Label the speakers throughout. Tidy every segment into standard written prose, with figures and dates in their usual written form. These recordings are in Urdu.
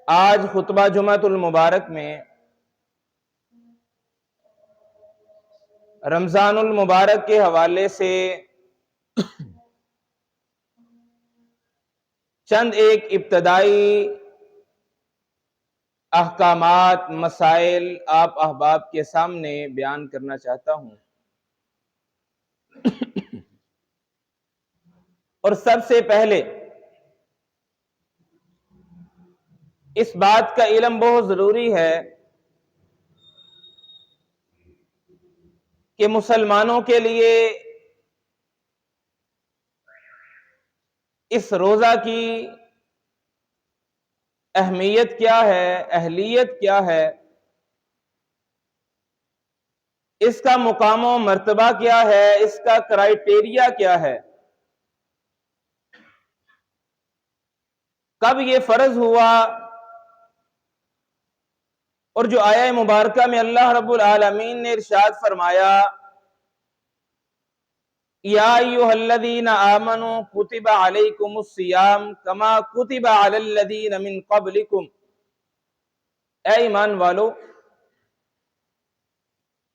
Speaker 1: آج خطبہ جمعۃ المبارک میں رمضان المبارک کے حوالے سے چند ایک ابتدائی احکامات، مسائل آپ احباب کے سامنے بیان کرنا چاہتا ہوں۔ اور سب سے پہلے اس بات کا علم بہت ضروری ہے کہ مسلمانوں کے لیے اس روزہ کی اہمیت کیا ہے، اہلیت کیا ہے، اس کا مقام و مرتبہ کیا ہے، اس کا کرائیٹیریا کیا ہے، کب یہ فرض ہوا، اور جو آیہ مبارکہ میں اللہ رب العالمین نے ارشاد فرمایا یا ایھا الذین آمنوا کتب علیکم الصیام کما کتب علی الذین من قبلکم، اے ایمان والو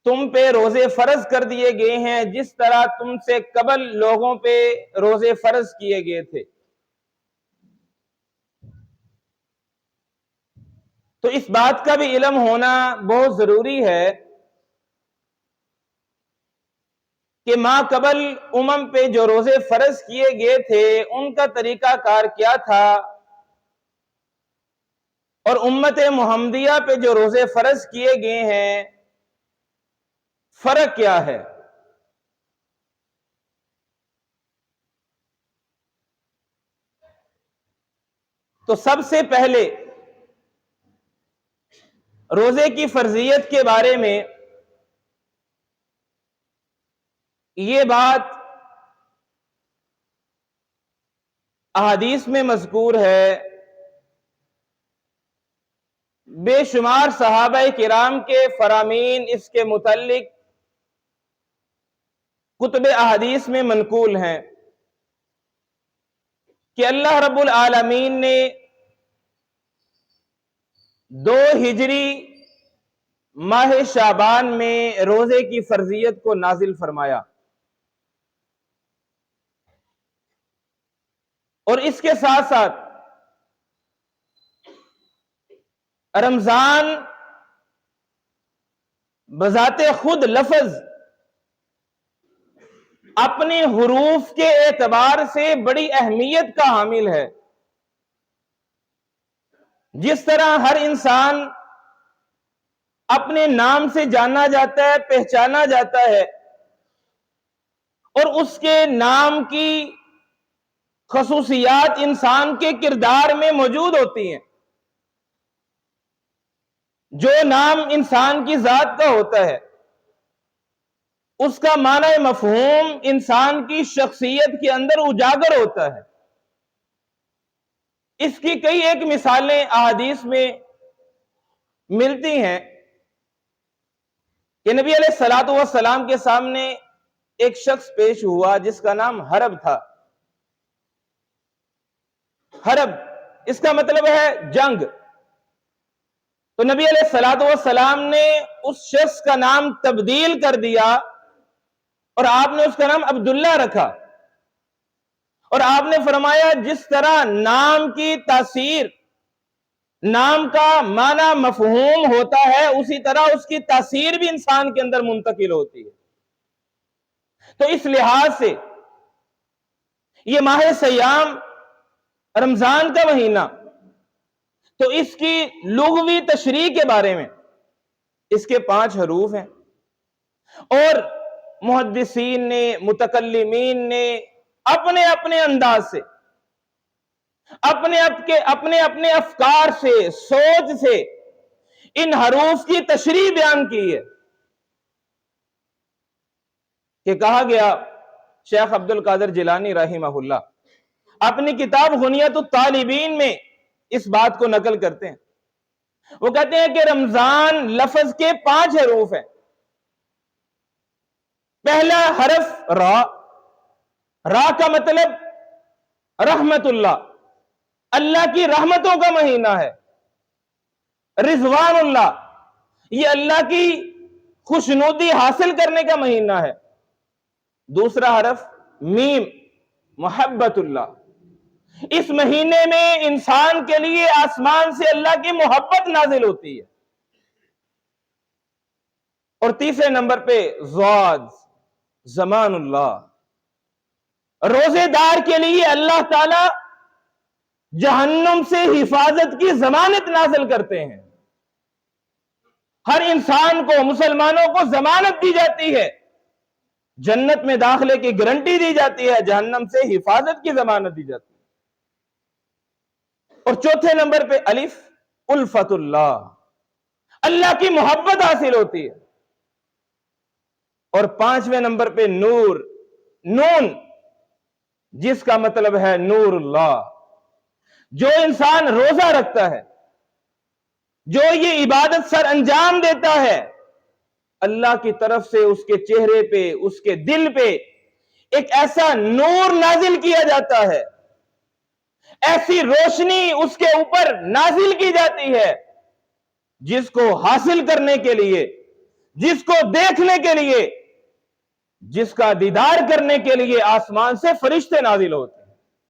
Speaker 1: تم پہ روزے فرض کر دیے گئے ہیں جس طرح تم سے قبل لوگوں پہ روزے فرض کیے گئے تھے۔ تو اس بات کا بھی علم ہونا بہت ضروری ہے کہ ما قبل امم پہ جو روزے فرض کیے گئے تھے ان کا طریقہ کار کیا تھا، اور امت محمدیہ پہ جو روزے فرض کیے گئے ہیں فرق کیا ہے۔ تو سب سے پہلے روزے کی فرضیت کے بارے میں یہ بات احادیث میں مذکور ہے، بے شمار صحابہ کرام کے فرامین اس کے متعلق کتب احادیث میں منقول ہیں کہ اللہ رب العالمین نے 2 ہجری ماہ شعبان میں روزے کی فرضیت کو نازل فرمایا، اور اس کے ساتھ ساتھ رمضان بذات خود لفظ اپنے حروف کے اعتبار سے بڑی اہمیت کا حامل ہے۔ جس طرح ہر انسان اپنے نام سے جانا جاتا ہے، پہچانا جاتا ہے، اور اس کے نام کی خصوصیات انسان کے کردار میں موجود ہوتی ہیں، جو نام انسان کی ذات کا ہوتا ہے اس کا معنی مفہوم انسان کی شخصیت کے اندر اجاگر ہوتا ہے۔ اس کی کئی ایک مثالیں احادیث میں ملتی ہیں کہ نبی علیہ الصلوۃ والسلام کے سامنے ایک شخص پیش ہوا جس کا نام حرب تھا۔ حرب اس کا مطلب ہے جنگ۔ تو نبی علیہ الصلوۃ والسلام نے اس شخص کا نام تبدیل کر دیا اور آپ نے اس کا نام عبداللہ رکھا، اور آپ نے فرمایا جس طرح نام کی تاثیر، نام کا معنی مفہوم ہوتا ہے اسی طرح اس کی تاثیر بھی انسان کے اندر منتقل ہوتی ہے۔ تو اس لحاظ سے یہ ماہ سیام رمضان کا مہینہ، تو اس کی لغوی تشریح کے بارے میں اس کے 5 حروف ہیں، اور محدثین نے، متکلمین نے اپنے اپنے انداز سے، اپنے اپنے افکار سے، سوچ سے ان حروف کی تشریح بیان کی ہے کہ کہا گیا، شیخ عبد القادر جیلانی رحمہ اللہ اپنی کتاب غنیۃ الطالبین میں اس بات کو نقل کرتے ہیں۔ وہ کہتے ہیں کہ رمضان لفظ کے 5 حروف ہیں۔ پہلا حرف را، را کا مطلب رحمت اللہ، اللہ کی رحمتوں کا مہینہ ہے۔ رضوان اللہ، یہ اللہ کی خوشنودی حاصل کرنے کا مہینہ ہے۔ دوسرا حرف میم، محبت اللہ، اس مہینے میں انسان کے لیے آسمان سے اللہ کی محبت نازل ہوتی ہے۔ اور تیسرے نمبر پہ ضاد، زمان اللہ، روزے دار کے لیے اللہ تعالی جہنم سے حفاظت کی ضمانت نازل کرتے ہیں۔ ہر انسان کو، مسلمانوں کو ضمانت دی جاتی ہے، جنت میں داخلے کی گارنٹی دی جاتی ہے، جہنم سے حفاظت کی ضمانت دی جاتی ہے۔ اور چوتھے نمبر پہ الف، الفت اللہ، اللہ کی محبت حاصل ہوتی ہے۔ اور پانچویں نمبر پہ نور، نون، جس کا مطلب ہے نور اللہ۔ جو انسان روزہ رکھتا ہے، جو یہ عبادت سر انجام دیتا ہے، اللہ کی طرف سے اس کے چہرے پہ، اس کے دل پہ ایک ایسا نور نازل کیا جاتا ہے، ایسی روشنی اس کے اوپر نازل کی جاتی ہے، جس کو حاصل کرنے کے لیے، جس کو دیکھنے کے لیے، جس کا دیدار کرنے کے لیے آسمان سے فرشتے نازل ہوتے ہیں۔